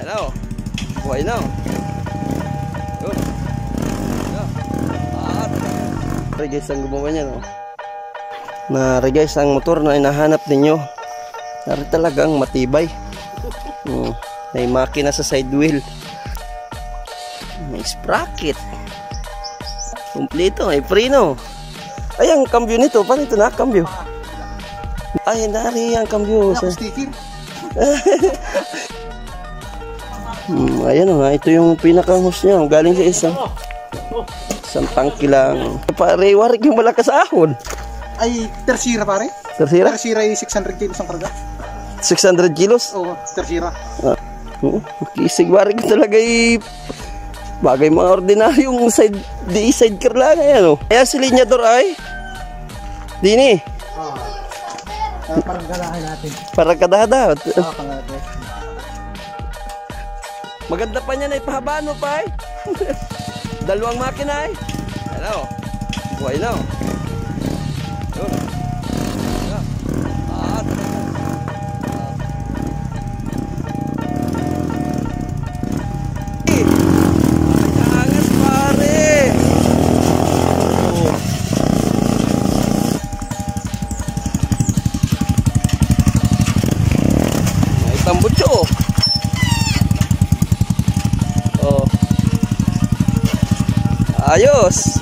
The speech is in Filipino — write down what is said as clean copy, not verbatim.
Ano? Buhay na. Yun. At guys, ang gumawa niya, no? Guys, ang motor na hinahanap ninyo, talagang matibay. May makina sa side wheel, may sprocket kumpleto, may preno. Ay, ang cambio nito, paano ito na cambio? Ay, nari ang cambio sa sticker. Ayan o, ito yung pinaka-hose niya, galing sa isang tangki lang. Pare, warik yung malakas ahon. Ay, tersira pare. Tersira? Tersira ay 600 kilos ang karga. 600 kilos? Oo, tersira. Kisig warik ko talaga bagay mga ordinaryong side car lang. Ayan o. Kaya si linyador ay Dini. Parang galahan natin. Parang kadahada. Pangalagay. Maganda pa niya na ipahabaan mo pa ay. Dalawang makina ay. Ano? Buhay na. Angas pare. May tambutso. Ayos.